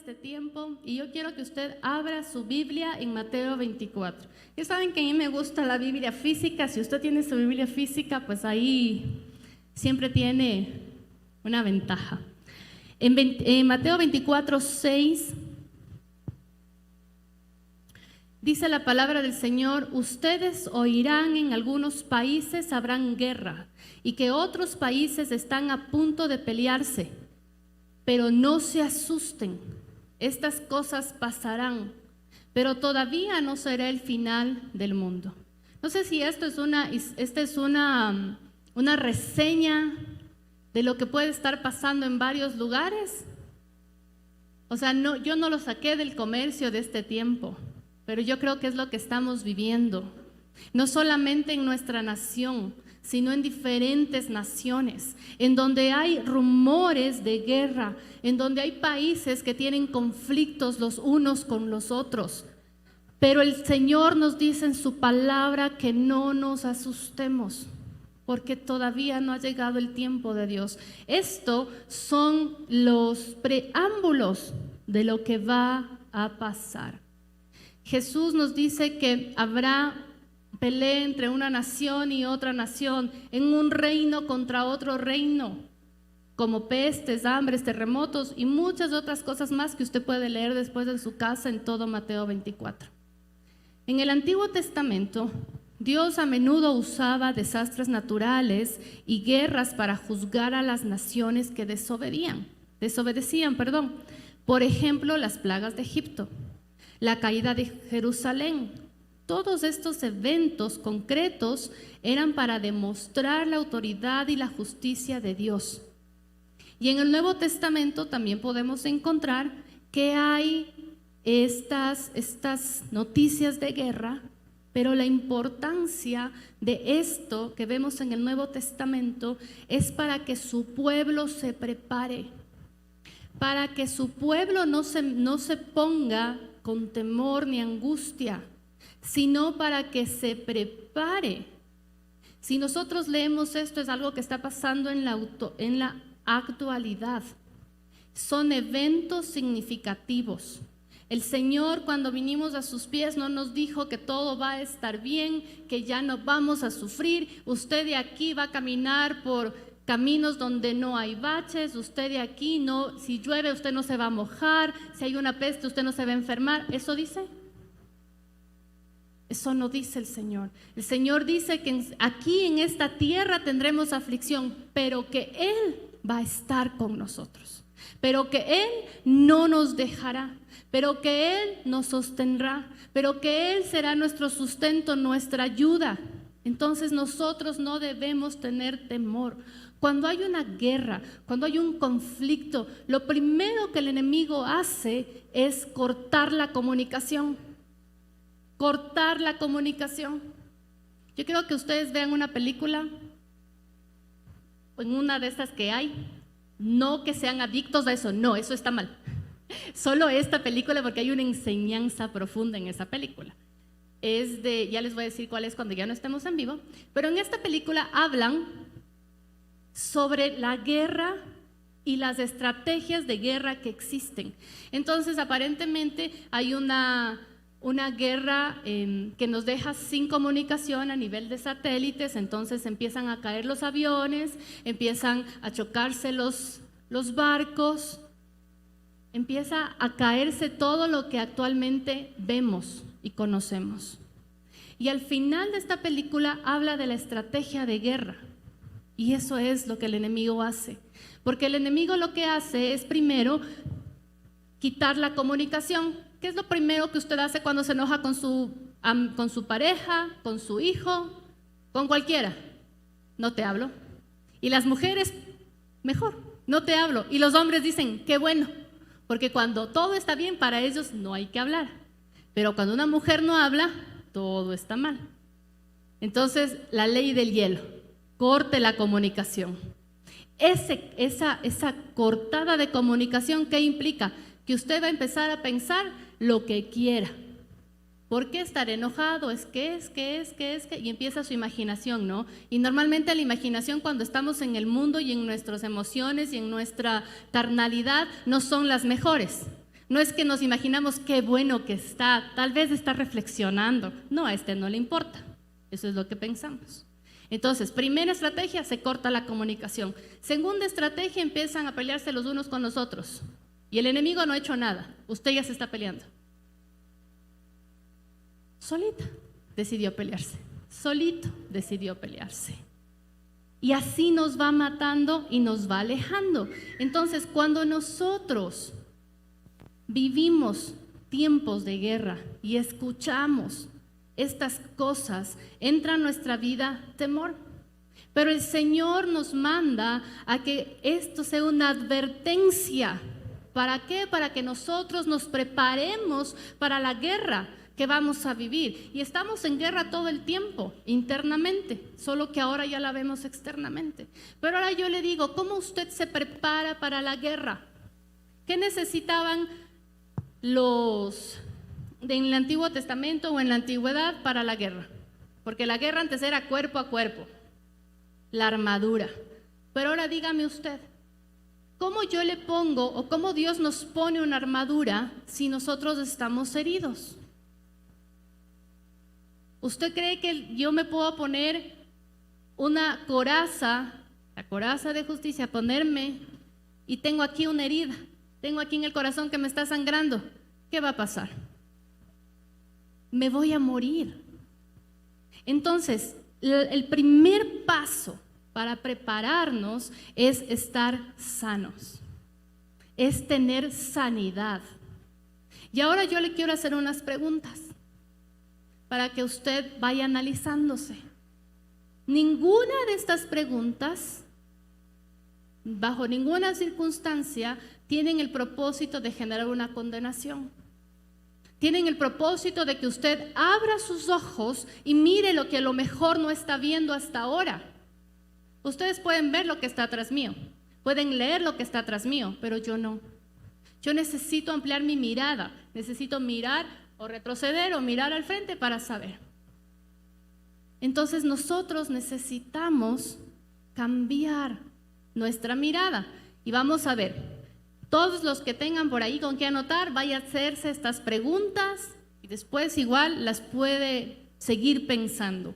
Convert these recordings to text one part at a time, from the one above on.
este tiempo y yo quiero que usted abra su Biblia en Mateo 24. Ya saben que a mí me gusta la Biblia física. Si usted tiene su Biblia física, pues ahí siempre tiene una ventaja. En Mateo 24, 6 dice la palabra del Señor: ustedes oirán en algunos países habrán guerra y que otros países están a punto de pelearse, pero no se asusten, estas cosas pasarán, pero todavía no será el final del mundo. No sé si esta es una reseña de lo que puede estar pasando en varios lugares. O sea, yo no lo saqué del comercio de este tiempo, pero yo creo que es lo que estamos viviendo, no solamente en nuestra nación, sino en diferentes naciones, en donde hay rumores de guerra, en donde hay países que tienen conflictos los unos con los otros. Pero el Señor nos dice en su palabra que no nos asustemos, porque todavía no ha llegado el tiempo de Dios. Estos son los preámbulos de lo que va a pasar. Jesús nos dice que habrá pelea entre una nación y otra nación, en un reino contra otro reino, como pestes, hambres, terremotos y muchas otras cosas más que usted puede leer después en su casa en todo Mateo 24. En el Antiguo Testamento, Dios a menudo usaba desastres naturales y guerras para juzgar a las naciones que desobedecían. Por ejemplo, las plagas de Egipto, la caída de Jerusalén. Todos estos eventos concretos eran para demostrar la autoridad y la justicia de Dios. Y en el Nuevo Testamento también podemos encontrar que hay estas noticias de guerra, pero la importancia de esto que vemos en el Nuevo Testamento es para que su pueblo se prepare, para que su pueblo no se ponga con temor ni angustia, sino para que se prepare. Si nosotros leemos esto, es algo que está pasando en la actualidad. Son eventos significativos. El Señor, cuando vinimos a sus pies, no nos dijo que todo va a estar bien, que ya no vamos a sufrir. Usted de aquí va a caminar por caminos donde no hay baches. Usted de aquí no, si llueve usted no se va a mojar, si hay una peste usted no se va a enfermar. ¿Eso dice? Eso no dice el Señor. El Señor dice que aquí en esta tierra tendremos aflicción, pero que Él va a estar con nosotros, pero que Él no nos dejará, pero que Él nos sostendrá, pero que Él será nuestro sustento, nuestra ayuda. Entonces nosotros no debemos tener temor. Cuando hay una guerra, cuando hay un conflicto, lo primero que el enemigo hace es cortar la comunicación. Cortar la comunicación. Yo quiero que ustedes vean una película, en una de estas que hay, no que sean adictos a eso, no, eso está mal. Solo esta película, porque hay una enseñanza profunda en esa película. Ya les voy a decir cuál es cuando ya no estemos en vivo, pero en esta película hablan sobre la guerra y las estrategias de guerra que existen. Entonces, aparentemente hay una guerra que nos deja sin comunicación a nivel de satélites. Entonces empiezan a caer los aviones, empiezan a chocarse los barcos, empieza a caerse todo lo que actualmente vemos y conocemos. Y al final de esta película habla de la estrategia de guerra, y eso es lo que el enemigo hace, porque el enemigo lo que hace es primero quitar la comunicación. ¿Qué es lo primero que usted hace cuando se enoja con su pareja, con su hijo, con cualquiera? No te hablo. Y las mujeres, mejor, no te hablo. Y los hombres dicen, qué bueno, porque cuando todo está bien para ellos no hay que hablar. Pero cuando una mujer no habla, todo está mal. Entonces, la ley del hielo, corte la comunicación. Esa cortada de comunicación, ¿qué implica? Que usted va a empezar a pensar lo que quiera. ¿Por qué estar enojado? Es que, y empieza su imaginación, ¿no? Y normalmente la imaginación, cuando estamos en el mundo y en nuestras emociones y en nuestra carnalidad, no son las mejores. No es que nos imaginamos qué bueno que está, tal vez está reflexionando. No, a este no le importa. Eso es lo que pensamos. Entonces, primera estrategia, se corta la comunicación. Segunda estrategia, empiezan a pelearse los unos con los otros. Y el enemigo no ha hecho nada, usted ya se está peleando. Solita decidió pelearse, solito decidió pelearse. Y así nos va matando y nos va alejando. Entonces, cuando nosotros vivimos tiempos de guerra y escuchamos estas cosas, entra en nuestra vida temor. Pero el Señor nos manda a que esto sea una advertencia. ¿Para qué? Para que nosotros nos preparemos para la guerra que vamos a vivir. Y estamos en guerra todo el tiempo, internamente, solo que ahora ya la vemos externamente. Pero ahora yo le digo, ¿cómo usted se prepara para la guerra? ¿Qué necesitaban los en el Antiguo Testamento o en la antigüedad para la guerra? Porque la guerra antes era cuerpo a cuerpo, la armadura. Pero ahora dígame usted, ¿cómo yo le pongo o cómo Dios nos pone una armadura si nosotros estamos heridos? ¿Usted cree que yo me puedo poner una coraza, la coraza de justicia, ponerme y tengo aquí una herida, tengo aquí en el corazón que me está sangrando? ¿Qué va a pasar? Me voy a morir. Entonces, el primer paso para prepararnos es estar sanos, es tener sanidad. Y ahora yo le quiero hacer unas preguntas para que usted vaya analizándose. Ninguna de estas preguntas, bajo ninguna circunstancia, tienen el propósito de generar una condenación. Tienen el propósito de que usted abra sus ojos y mire lo que a lo mejor no está viendo hasta ahora. Ustedes pueden ver lo que está atrás mío, pueden leer lo que está atrás mío, pero yo no. Yo necesito ampliar mi mirada, necesito mirar o retroceder o mirar al frente para saber. Entonces nosotros necesitamos cambiar nuestra mirada y vamos a ver. Todos los que tengan por ahí con qué anotar, vaya a hacerse estas preguntas y después igual las puede seguir pensando.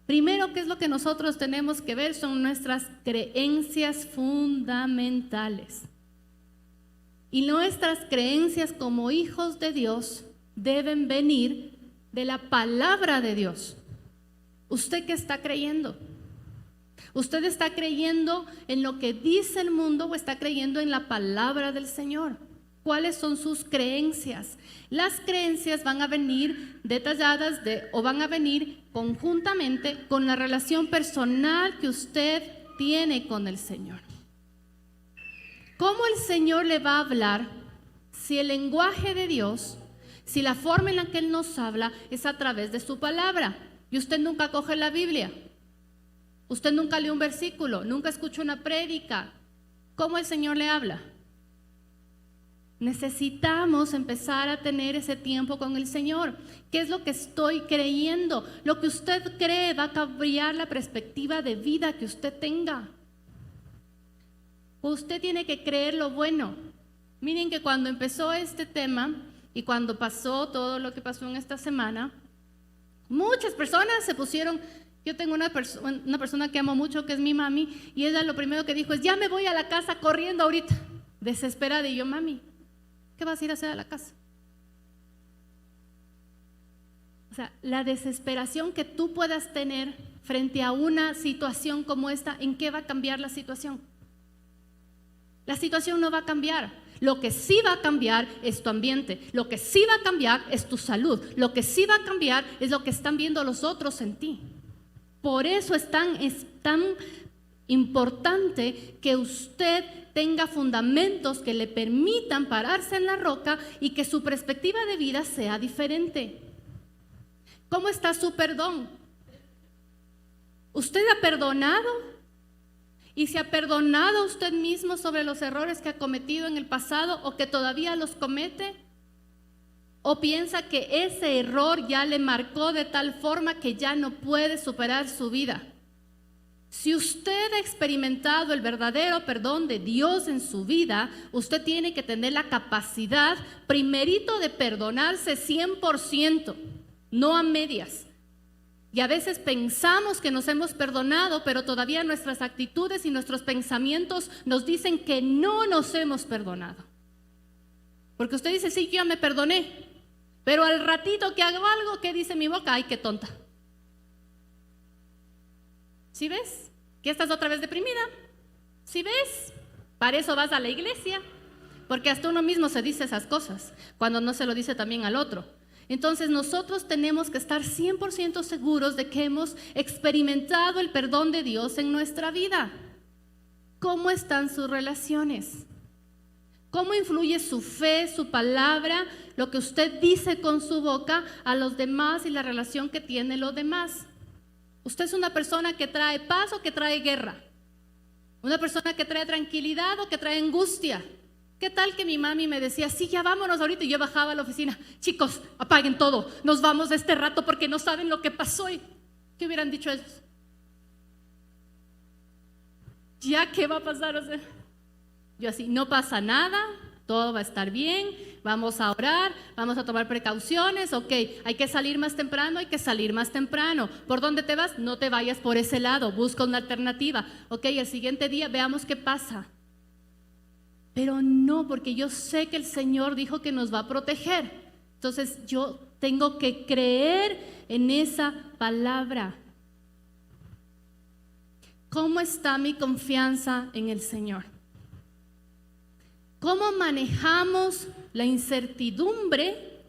Primero, ¿qué es lo que nosotros tenemos que ver? Son nuestras creencias fundamentales. Y nuestras creencias como hijos de Dios deben venir de la palabra de Dios. ¿Usted qué está creyendo? ¿Usted está creyendo en lo que dice el mundo o está creyendo en la palabra del Señor? ¿Cuáles son sus creencias? Las creencias van a venir detalladas o van a venir conjuntamente con la relación personal que usted tiene con el Señor. ¿Cómo el Señor le va a hablar si el lenguaje de Dios, si la forma en la que Él nos habla es a través de su palabra? Y usted nunca coge la Biblia. Usted nunca lee un versículo, nunca escucha una prédica. ¿Cómo el Señor le habla? Necesitamos empezar a tener ese tiempo con el Señor. ¿Qué es lo que estoy creyendo? Lo que usted cree va a cambiar la perspectiva de vida que usted tenga. Usted tiene que creer lo bueno. Miren que cuando empezó este tema y cuando pasó todo lo que pasó en esta semana, muchas personas se pusieron. Yo tengo una persona que amo mucho, que es mi mami, y ella lo primero que dijo es, ya me voy a la casa corriendo ahorita, desesperada. Y yo, mami, ¿qué vas a ir a hacer a la casa? O sea, la desesperación que tú puedas tener frente a una situación como esta, ¿en qué va a cambiar la situación? La situación no va a cambiar. Lo que sí va a cambiar es tu ambiente. Lo que sí va a cambiar es tu salud. Lo que sí va a cambiar es lo que están viendo los otros en ti. Por eso es tan importante que usted tenga fundamentos que le permitan pararse en la roca y que su perspectiva de vida sea diferente. ¿Cómo está su perdón? ¿Usted ha perdonado? ¿Y se ha perdonado usted mismo sobre los errores que ha cometido en el pasado o que todavía los comete? ¿O piensa que ese error ya le marcó de tal forma que ya no puede superar su vida? Si usted ha experimentado el verdadero perdón de Dios en su vida, usted tiene que tener la capacidad, primerito, de perdonarse 100%, no a medias. Y a veces pensamos que nos hemos perdonado, pero todavía nuestras actitudes y nuestros pensamientos nos dicen que no nos hemos perdonado. Porque usted dice, sí, yo ya me perdoné, pero al ratito que hago algo, ¿qué dice mi boca? Ay, qué tonta. ¿Sí ves? ¿Que estás otra vez deprimida? ¿Sí ves? Para eso vas a la iglesia, porque hasta uno mismo se dice esas cosas, cuando no se lo dice también al otro. Entonces nosotros tenemos que estar 100% seguros de que hemos experimentado el perdón de Dios en nuestra vida. ¿Cómo están sus relaciones? ¿Cómo influye su fe, su palabra, lo que usted dice con su boca a los demás y la relación que tiene los demás? ¿Usted es una persona que trae paz o que trae guerra? ¿Una persona que trae tranquilidad o que trae angustia? ¿Qué tal que mi mami me decía, sí, ya vámonos ahorita? Y yo bajaba a la oficina, chicos, apaguen todo, nos vamos de este rato porque no saben lo que pasó. ¿Qué hubieran dicho ellos? ¿Ya qué va a pasar? O sea, yo así, no pasa nada, todo va a estar bien, vamos a orar, vamos a tomar precauciones, ok, hay que salir más temprano, hay que salir más temprano. ¿Por dónde te vas? No te vayas por ese lado, busca una alternativa. Ok, el siguiente día veamos qué pasa. Pero no, porque yo sé que el Señor dijo que nos va a proteger. Entonces yo tengo que creer en esa palabra. ¿Cómo está mi confianza en el Señor? ¿Cómo manejamos la incertidumbre?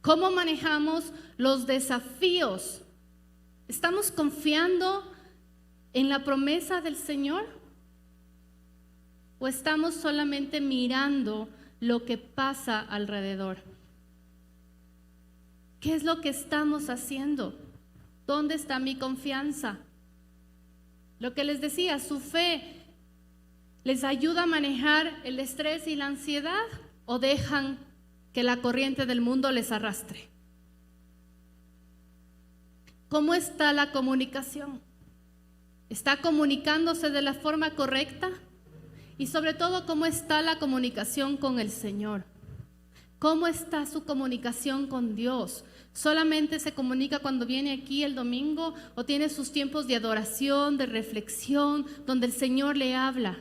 ¿Cómo manejamos los desafíos? ¿Estamos confiando en la promesa del Señor? ¿O estamos solamente mirando lo que pasa alrededor? ¿Qué es lo que estamos haciendo? ¿Dónde está mi confianza? Lo que les decía, su fe ¿les ayuda a manejar el estrés y la ansiedad o dejan que la corriente del mundo les arrastre? ¿Cómo está la comunicación? ¿Está comunicándose de la forma correcta? Y sobre todo, ¿cómo está la comunicación con el Señor? ¿Cómo está su comunicación con Dios? ¿Solamente se comunica cuando viene aquí el domingo o tiene sus tiempos de adoración, de reflexión, donde el Señor le habla?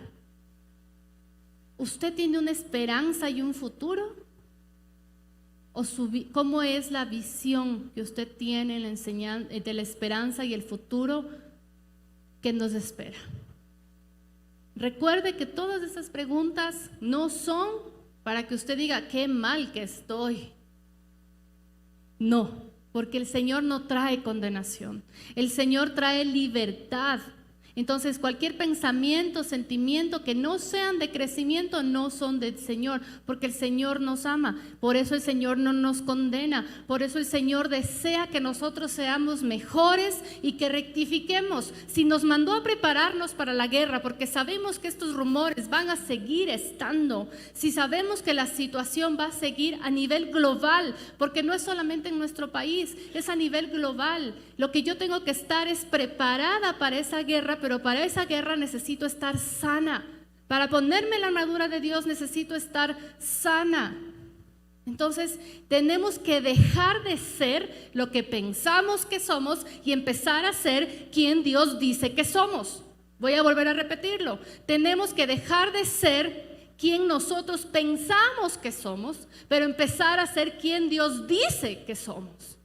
¿Usted tiene una esperanza y un futuro? ¿O cómo es la visión que usted tiene en la enseñanza de la esperanza y el futuro que nos espera? Recuerde que todas esas preguntas no son para que usted diga qué mal que estoy. No, porque el Señor no trae condenación. El Señor trae libertad. Entonces, cualquier pensamiento, sentimiento que no sean de crecimiento no son del Señor, porque el Señor nos ama. Por eso el Señor no nos condena. Por eso el Señor desea que nosotros seamos mejores y que rectifiquemos. Si nos mandó a prepararnos para la guerra, porque sabemos que estos rumores van a seguir estando, si sabemos que la situación va a seguir a nivel global, porque no es solamente en nuestro país, es a nivel global. Lo que yo tengo que estar es preparada para esa guerra, pero para esa guerra necesito estar sana. Para ponerme la armadura de Dios necesito estar sana. Entonces tenemos que dejar de ser lo que pensamos que somos y empezar a ser quien Dios dice que somos. Voy a volver a repetirlo. Tenemos que dejar de ser quien nosotros pensamos que somos, pero empezar a ser quien Dios dice que somos.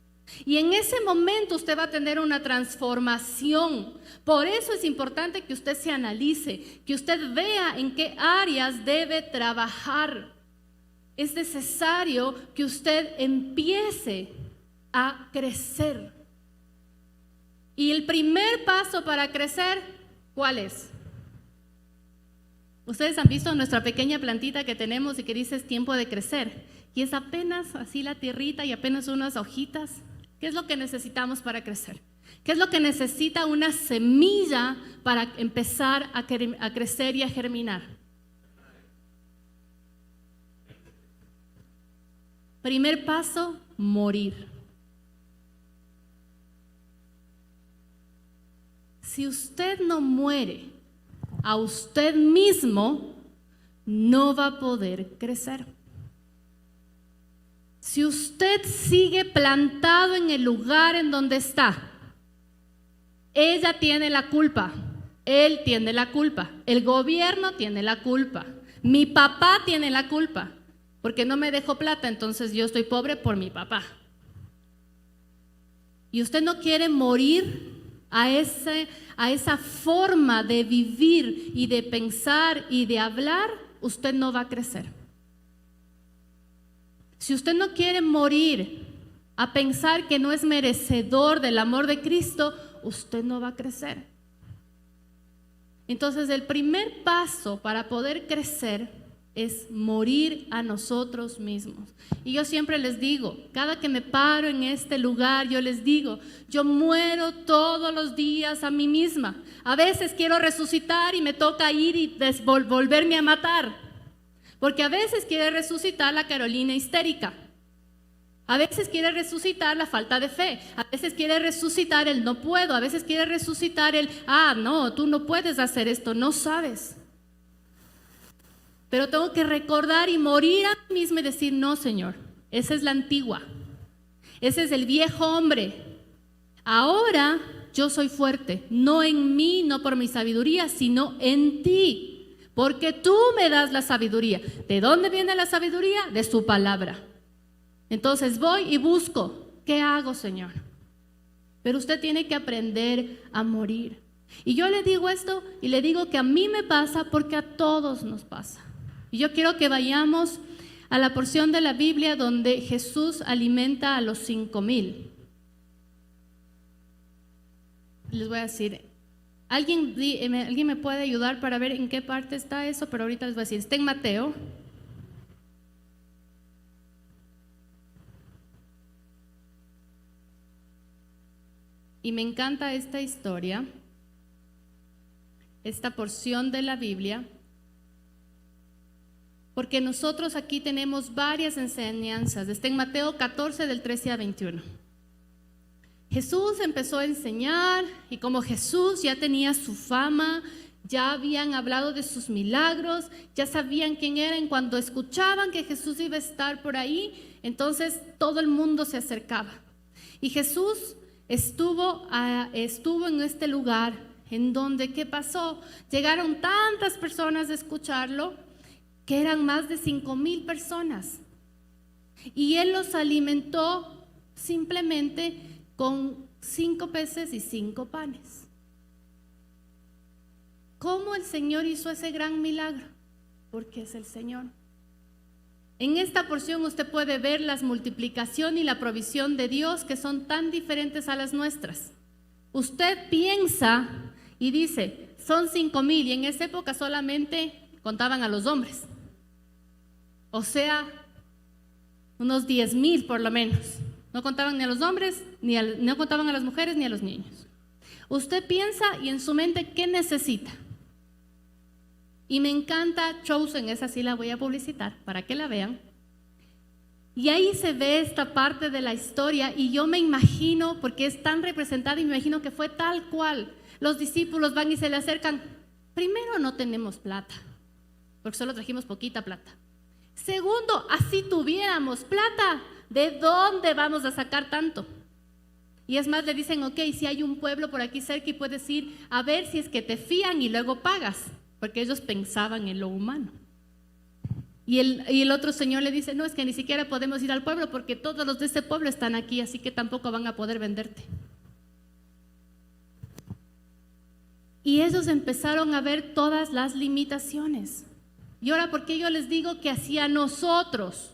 Y en ese momento usted va a tener una transformación. Por eso es importante que usted se analice, que usted vea en qué áreas debe trabajar. Es necesario que usted empiece a crecer. Y el primer paso para crecer, ¿cuál es? Ustedes han visto nuestra pequeña plantita que tenemos y que dice es tiempo de crecer. Y es apenas así la tierrita y apenas unas hojitas. ¿Qué es lo que necesitamos para crecer? ¿Qué es lo que necesita una semilla para empezar a crecer y a germinar? Primer paso, morir. si usted no muere a usted mismo, no va a poder crecer. Si usted sigue plantado en el lugar en donde está, ella tiene la culpa, él tiene la culpa, el gobierno tiene la culpa, mi papá tiene la culpa, porque no me dejó plata, entonces yo estoy pobre por mi papá. Y usted no quiere morir a esa forma de vivir y de pensar y de hablar, usted no va a crecer. Si usted no quiere morir a pensar que no es merecedor del amor de Cristo, usted no va a crecer. Entonces, el primer paso para poder crecer es morir a nosotros mismos. Y yo siempre les digo, cada que me paro en este lugar, yo les digo, yo muero todos los días a mí misma. A veces quiero resucitar y me toca ir y volverme a matar, porque a veces quiere resucitar la Carolina histérica, a veces quiere resucitar la falta de fe, a veces quiere resucitar el no puedo, a veces quiere resucitar el, no, tú no puedes hacer esto, no sabes. Pero tengo que recordar y morir a mí misma y decir, no, Señor, esa es la antigua, ese es el viejo hombre. Ahora yo soy fuerte, no en mí, no por mi sabiduría, sino en ti, porque tú me das la sabiduría. ¿De dónde viene la sabiduría? De su palabra. Entonces voy y busco, ¿qué hago, Señor? Pero usted tiene que aprender a morir. Y yo le digo esto y le digo que a mí me pasa porque a todos nos pasa. Y yo quiero que vayamos a la porción de la Biblia donde Jesús alimenta a los 5,000. Les voy a decir, ¿alguien me puede ayudar para ver en qué parte está eso? Pero ahorita les voy a decir, está en Mateo. Y me encanta esta historia, esta porción de la Biblia, porque nosotros aquí tenemos varias enseñanzas. Está en Mateo 14 del 13 a 21. Jesús empezó a enseñar y como Jesús ya tenía su fama, ya habían hablado de sus milagros, ya sabían quién era, y cuando escuchaban que Jesús iba a estar por ahí, entonces todo el mundo se acercaba. Y Jesús estuvo en este lugar en donde, ¿qué pasó? Llegaron tantas personas a escucharlo que eran más de 5,000 personas. Y Él los alimentó simplemente con 5 peces y 5 panes. ¿Cómo el Señor hizo ese gran milagro? Porque es el Señor. En esta porción usted puede ver la multiplicación y la provisión de Dios que son tan diferentes a las nuestras. Usted piensa y dice, son 5,000 y en esa época solamente contaban a los hombres. O sea, unos 10,000 por lo menos. No contaban ni a los hombres, no contaban a las mujeres ni a los niños. Usted piensa y en su mente, ¿qué necesita? Y me encanta Chosen, esa sí la voy a publicitar para que la vean. Y ahí se ve esta parte de la historia y yo me imagino, porque es tan representada y me imagino que fue tal cual. Los discípulos van y se le acercan. Primero, no tenemos plata, porque solo trajimos poquita plata. Segundo, así tuviéramos plata, ¿de dónde vamos a sacar tanto? Y es más, le dicen, ok, si hay un pueblo por aquí cerca y puedes ir a ver si es que te fían y luego pagas, porque ellos pensaban en lo humano. Y el otro señor le dice, no, es que ni siquiera podemos ir al pueblo porque todos los de ese pueblo están aquí, así que tampoco van a poder venderte. Y ellos empezaron a ver todas las limitaciones. Y ahora, ¿por qué yo les digo que hacia nosotros,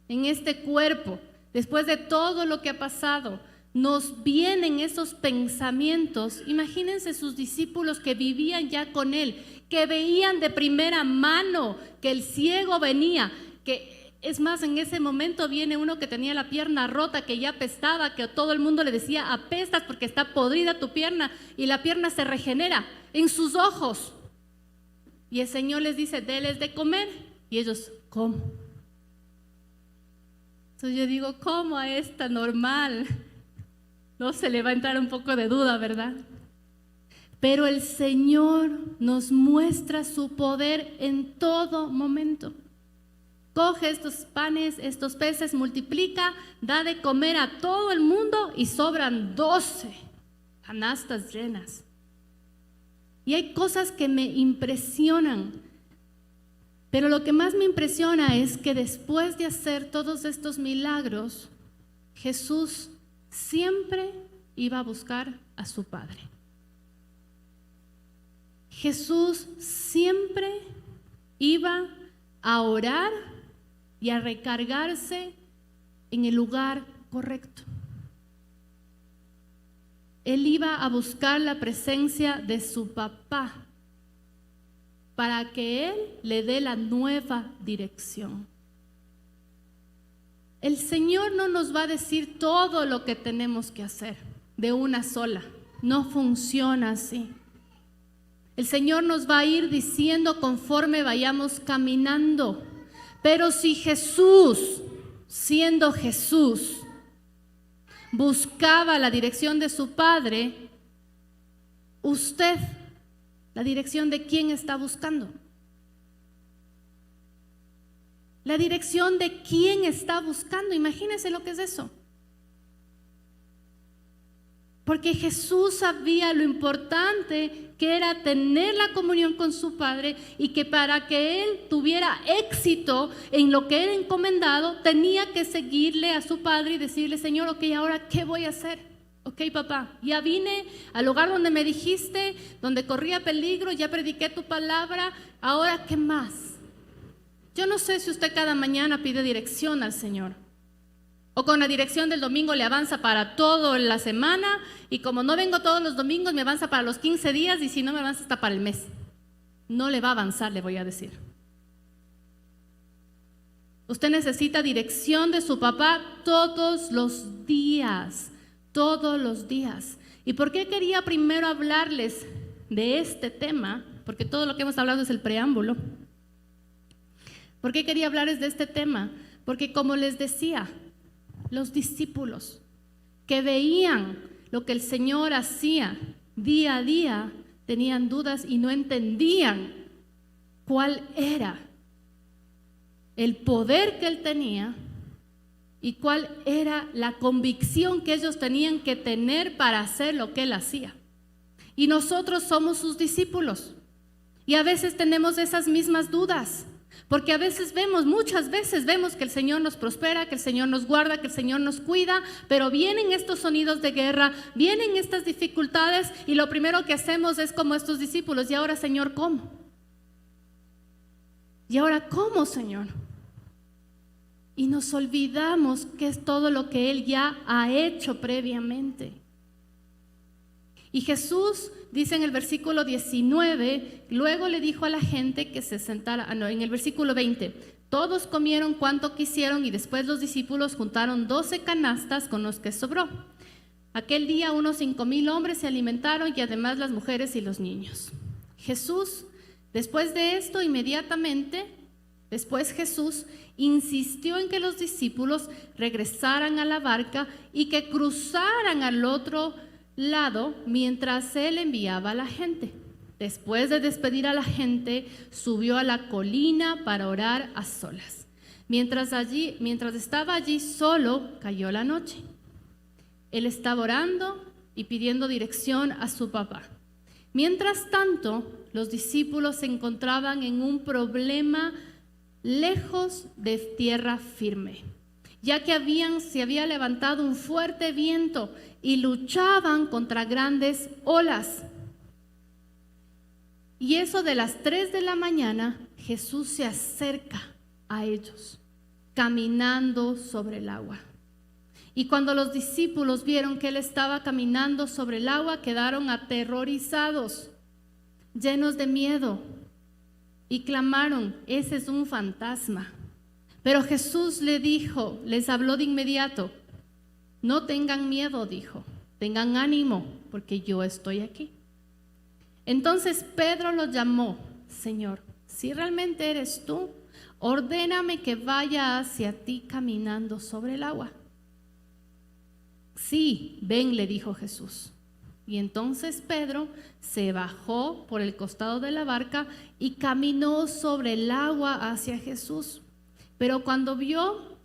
en este cuerpo, después de todo lo que ha pasado, nos vienen esos pensamientos? Imagínense sus discípulos que vivían ya con Él, que veían de primera mano que el ciego venía, que es más, en ese momento viene uno que tenía la pierna rota, que ya apestaba, que todo el mundo le decía, apestas porque está podrida tu pierna, y la pierna se regenera en sus ojos. Y el Señor les dice, déles de comer. Y ellos, ¿cómo? Entonces yo digo, ¿cómo a esta normal? No se le va a entrar un poco de duda, ¿verdad? Pero el Señor nos muestra su poder en todo momento. Coge estos panes, estos peces, multiplica, da de comer a todo el mundo y sobran 12 canastas llenas. Y hay cosas que me impresionan, pero lo que más me impresiona es que después de hacer todos estos milagros, Jesús siempre iba a buscar a su Padre. Jesús siempre iba a orar y a recargarse en el lugar correcto. Él iba a buscar la presencia de su papá para que Él le dé la nueva dirección. El Señor no nos va a decir todo lo que tenemos que hacer de una sola. No funciona así. El Señor nos va a ir diciendo conforme vayamos caminando. Pero si Jesús, siendo Jesús, buscaba la dirección de su Padre, usted, ¿la dirección de quién está buscando? La dirección de quién está buscando. Imagínense lo que es eso. Porque Jesús sabía lo importante que era tener la comunión con su Padre y que para que Él tuviera éxito en lo que era encomendado, tenía que seguirle a su Padre y decirle: Señor, ok, ahora ¿qué voy a hacer? Ok, papá, ya vine al lugar donde me dijiste, donde corría peligro, ya prediqué tu palabra, ahora ¿qué más? Yo no sé si usted cada mañana pide dirección al Señor, o con la dirección del domingo le avanza para toda la semana, y como no vengo todos los domingos me avanza para los 15 días, y si no me avanza hasta para el mes. No le va a avanzar, le voy a decir. Usted necesita dirección de su papá todos los días, todos los días. ¿Y por qué quería primero hablarles de este tema? Porque todo lo que hemos hablado es el preámbulo. ¿Por qué quería hablarles de este tema? Porque como les decía, los discípulos que veían lo que el Señor hacía día a día tenían dudas y no entendían cuál era el poder que Él tenía y cuál era la convicción que ellos tenían que tener para hacer lo que Él hacía. Y nosotros somos sus discípulos y a veces tenemos esas mismas dudas. Porque a veces muchas veces vemos que el Señor nos prospera, que el Señor nos guarda, que el Señor nos cuida, pero vienen estos sonidos de guerra, vienen estas dificultades y lo primero que hacemos es como estos discípulos: ¿y ahora, Señor, cómo? ¿Y ahora cómo, Señor? Y nos olvidamos que es todo lo que Él ya ha hecho previamente. Y Jesús dice en el versículo 19, luego le dijo a la gente que se sentara, en el versículo 20, todos comieron cuanto quisieron y después los discípulos juntaron 12 canastas con los que sobró. Aquel día unos 5,000 hombres se alimentaron y además las mujeres y los niños. Jesús, después de esto, después Jesús insistió en que los discípulos regresaran a la barca y que cruzaran al otro lado mientras Él enviaba a la gente. Después de despedir a la gente, subió a la colina para orar a solas. Mientras estaba allí solo, cayó la noche. Él estaba orando y pidiendo dirección a su papá. Mientras tanto, los discípulos se encontraban en un problema lejos de tierra firme, ya que se había levantado un fuerte viento y luchaban contra grandes olas. Y eso de las 3 de la mañana, Jesús se acerca a ellos, caminando sobre el agua. Y cuando los discípulos vieron que Él estaba caminando sobre el agua, quedaron aterrorizados, llenos de miedo, y clamaron: ese es un fantasma. Pero Jesús les habló de inmediato. No tengan miedo, dijo, tengan ánimo, porque yo estoy aquí. Entonces Pedro lo llamó: Señor, si realmente eres tú, ordéname que vaya hacia ti caminando sobre el agua. Sí, ven, le dijo Jesús. Y entonces Pedro se bajó por el costado de la barca y caminó sobre el agua hacia Jesús. Pero cuando vio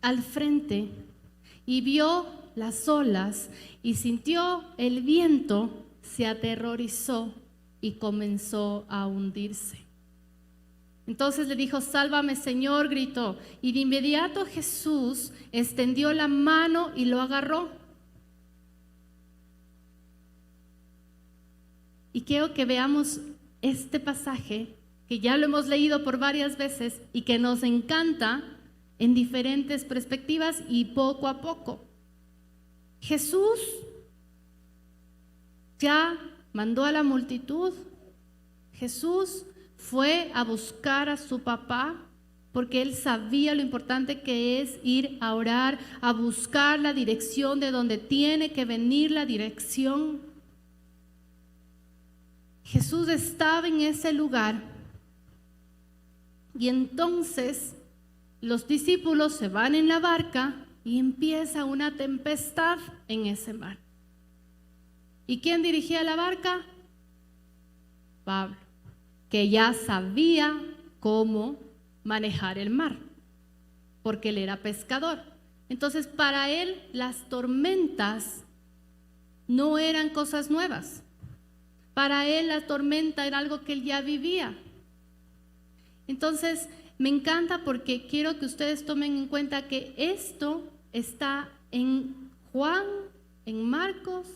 al frente y vio las olas y sintió el viento, se aterrorizó y comenzó a hundirse. Entonces le dijo: "Sálvame, Señor", gritó. Y de inmediato Jesús extendió la mano y lo agarró. Y quiero que veamos este pasaje, que ya lo hemos leído por varias veces y que nos encanta en diferentes perspectivas y poco a poco. Jesús ya mandó a la multitud. Jesús fue a buscar a su papá porque él sabía lo importante que es ir a orar, a buscar la dirección de donde tiene que venir la dirección. Jesús estaba en ese lugar y entonces los discípulos se van en la barca y empieza una tempestad en ese mar. ¿Y quién dirigía la barca? Pablo, que ya sabía cómo manejar el mar, porque él era pescador. Entonces, para él las tormentas no eran cosas nuevas. Para él la tormenta era algo que él ya vivía. Entonces, me encanta porque quiero que ustedes tomen en cuenta que esto está en Juan, en Marcos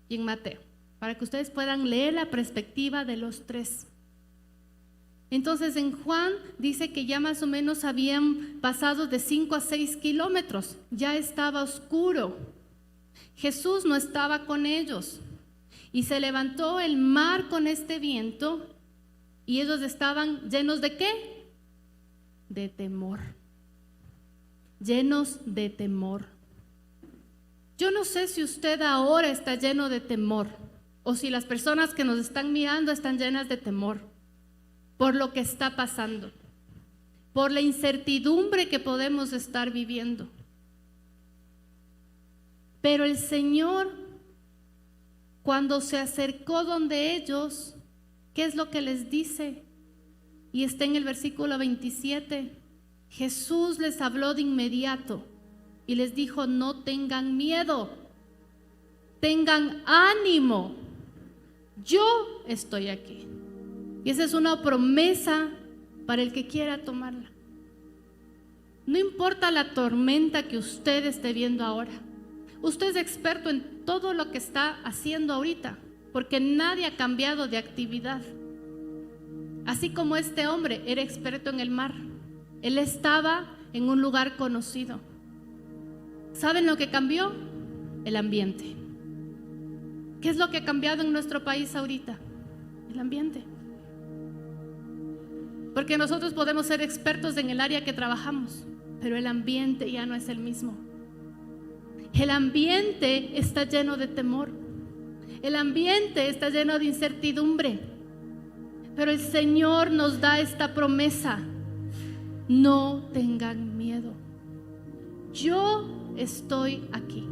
y en Mateo, para que ustedes puedan leer la perspectiva de los tres. Entonces, en Juan dice que ya más o menos habían pasado de 5 a 6 kilómetros, ya estaba oscuro. Jesús no estaba con ellos. Y se levantó el mar con este viento y ellos estaban llenos ¿de qué? De temor. Llenos de temor. Yo no sé si usted ahora está lleno de temor o si las personas que nos están mirando están llenas de temor por lo que está pasando, por la incertidumbre que podemos estar viviendo. Pero el Señor, cuando se acercó donde ellos, ¿qué es lo que les dice? Y está en el versículo 27. Jesús les habló de inmediato y les dijo: no tengan miedo, tengan ánimo, yo estoy aquí. Y esa es una promesa para el que quiera tomarla. No importa la tormenta que usted esté viendo ahora. Usted es experto en todo lo que está haciendo ahorita, porque nadie ha cambiado de actividad. Así como este hombre era experto en el mar, él estaba en un lugar conocido. ¿Saben lo que cambió? El ambiente. ¿Qué es lo que ha cambiado en nuestro país ahorita? El ambiente. Porque nosotros podemos ser expertos en el área que trabajamos, pero el ambiente ya no es el mismo. El ambiente está lleno de temor. El ambiente está lleno de incertidumbre. Pero el Señor nos da esta promesa: no tengan miedo. Yo estoy aquí.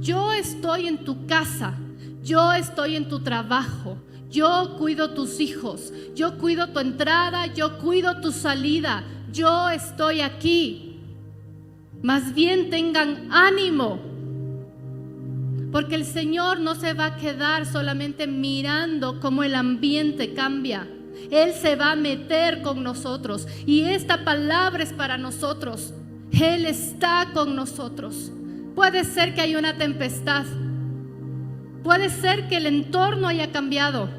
Yo estoy en tu casa. Yo estoy en tu trabajo. Yo cuido tus hijos. Yo cuido tu entrada. Yo cuido tu salida. Yo estoy aquí. Más bien tengan ánimo, porque el Señor no se va a quedar solamente mirando cómo el ambiente cambia. Él se va a meter con nosotros y esta palabra es para nosotros. Él está con nosotros. Puede ser que haya una tempestad, puede ser que el entorno haya cambiado,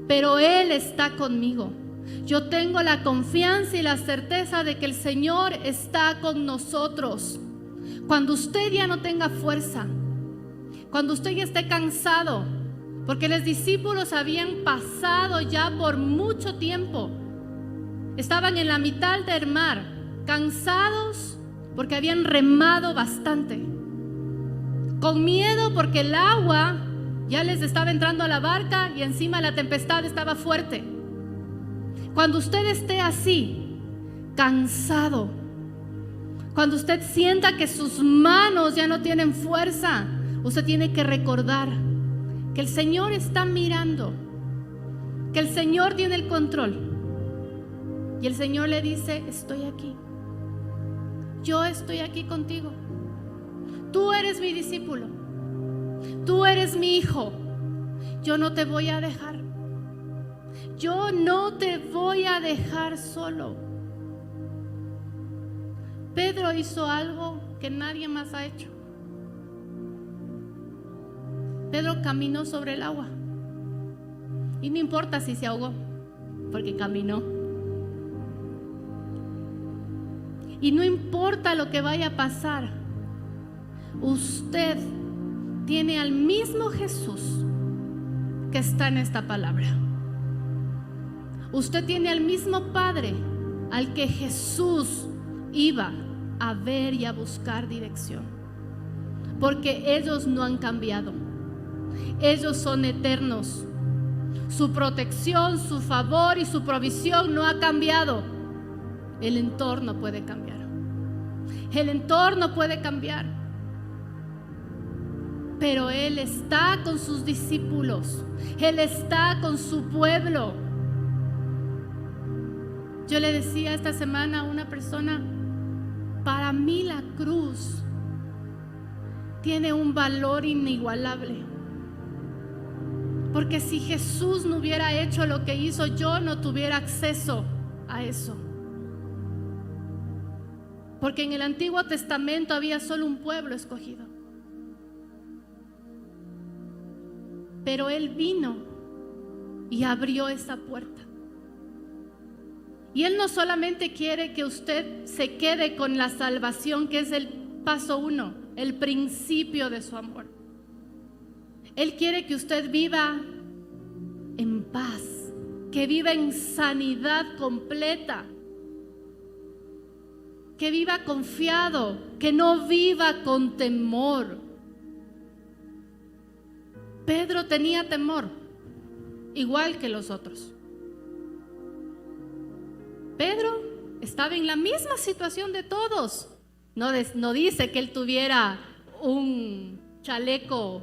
pero Él está conmigo. Yo tengo la confianza y la certeza de que el Señor está con nosotros. Cuando usted ya no tenga fuerza, cuando usted ya esté cansado, porque los discípulos habían pasado ya por mucho tiempo, estaban en la mitad del mar, cansados porque habían remado bastante, con miedo porque el agua ya les estaba entrando a la barca y encima la tempestad estaba fuerte. Cuando usted esté así, cansado, cuando usted sienta que sus manos ya no tienen fuerza, usted tiene que recordar que el Señor está mirando, que el Señor tiene el control. Y el Señor le dice: estoy aquí. Yo estoy aquí contigo. Tú eres mi discípulo. Tú eres mi hijo. Yo no te voy a dejar. Yo no te voy a dejar solo. Pedro hizo algo que nadie más ha hecho. Pedro caminó sobre el agua. Y no importa si se ahogó, porque caminó. Y no importa lo que vaya a pasar, usted tiene al mismo Jesús que está en esta palabra. Usted tiene al mismo Padre al que Jesús iba a ver y a buscar dirección. Porque ellos no han cambiado. Ellos son eternos. Su protección, su favor y su provisión no ha cambiado. El entorno puede cambiar. El entorno puede cambiar. Pero Él está con sus discípulos. Él está con su pueblo. Yo le decía esta semana a una persona: para mí la cruz tiene un valor inigualable. Porque si Jesús no hubiera hecho lo que hizo, yo no tuviera acceso a eso. Porque en el Antiguo Testamento había solo un pueblo escogido. Pero Él vino y abrió esa puerta. Y Él no solamente quiere que usted se quede con la salvación, que es el paso 1, el principio de su amor. Él quiere que usted viva en paz, que viva en sanidad completa, que viva confiado, que no viva con temor. Pedro tenía temor, igual que los otros. Pedro estaba en la misma situación de todos. No dice que él tuviera un chaleco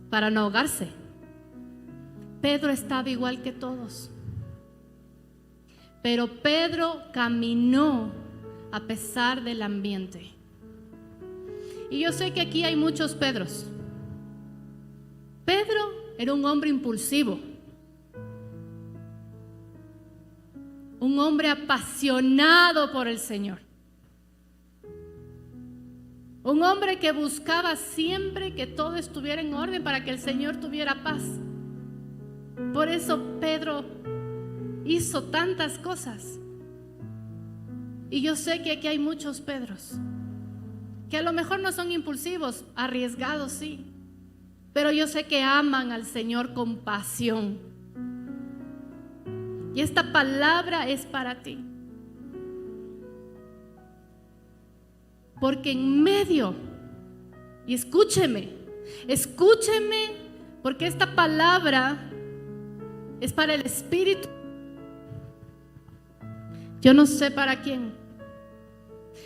para no ahogarse. Pedro estaba igual que todos. Pero Pedro caminó a pesar del ambiente. Y yo sé que aquí hay muchos Pedros. Pedro era un hombre impulsivo, un hombre apasionado por el Señor, un hombre que buscaba siempre que todo estuviera en orden para que el Señor tuviera paz. Por eso Pedro hizo tantas cosas. Y yo sé que aquí hay muchos Pedros que a lo mejor no son impulsivos, arriesgados sí, pero yo sé que aman al Señor con pasión. Y esta palabra es para ti. Porque en medio, y escúcheme, porque esta palabra es para el Espíritu. Yo no sé para quién,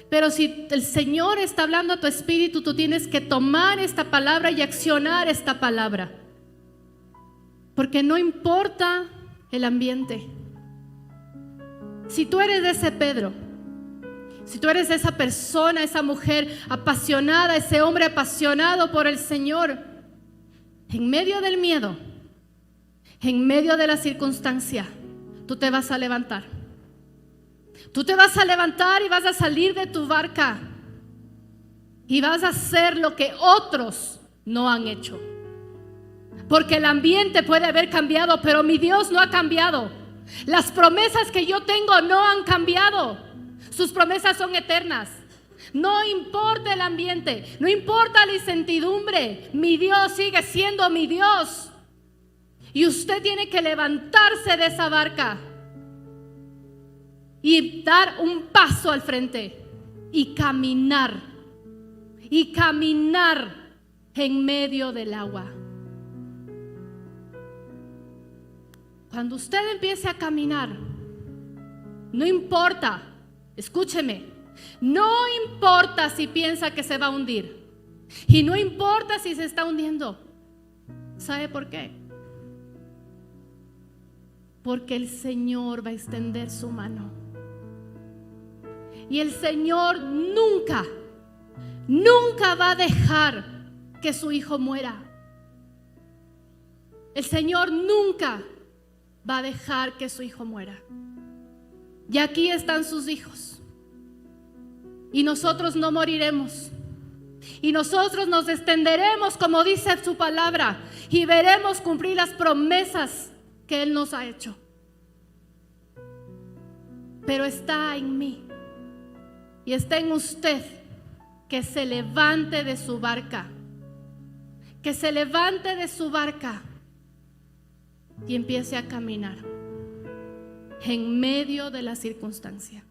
pero si el Señor está hablando a tu espíritu, tú tienes que tomar esta palabra y accionar esta palabra. Porque no importa el ambiente. Si tú eres de ese Pedro, si tú eres esa persona, esa mujer apasionada, ese hombre apasionado por el Señor, en medio del miedo, en medio de la circunstancia, tú te vas a levantar. Tú te vas a levantar y vas a salir de tu barca y vas a hacer lo que otros no han hecho. Porque el ambiente puede haber cambiado, pero mi Dios no ha cambiado. Las promesas que yo tengo no han cambiado. Sus promesas son eternas. No importa el ambiente, no importa la incertidumbre, mi Dios sigue siendo mi Dios. Y usted tiene que levantarse de esa barca y dar un paso al frente y caminar en medio del agua. Cuando usted empiece a caminar, no importa, escúcheme, no importa si piensa que se va a hundir. Y no importa si se está hundiendo. ¿Sabe por qué? Porque el Señor va a extender su mano. Y el Señor nunca va a dejar que su hijo muera. El Señor nunca va a dejar que su hijo muera. Y aquí están sus hijos. Y nosotros no moriremos. Y nosotros nos extenderemos, como dice su palabra, y veremos cumplir las promesas que Él nos ha hecho. Pero está en mí y está en usted que se levante de su barca, que se levante de su barca y empiece a caminar en medio de la circunstancia.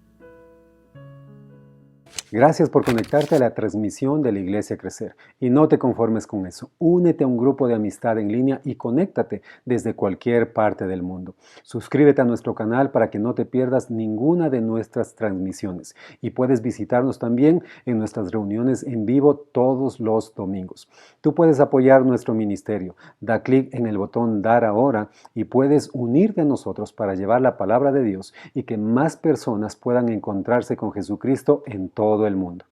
Gracias por conectarte a la transmisión de la Iglesia Crecer. Y no te conformes con eso. Únete a un grupo de amistad en línea y conéctate desde cualquier parte del mundo. Suscríbete a nuestro canal para que no te pierdas ninguna de nuestras transmisiones. Y puedes visitarnos también en nuestras reuniones en vivo todos los domingos. Tú puedes apoyar nuestro ministerio. Da clic en el botón Dar ahora y puedes unirte a nosotros para llevar la palabra de Dios y que más personas puedan encontrarse con Jesucristo en todo el mundo.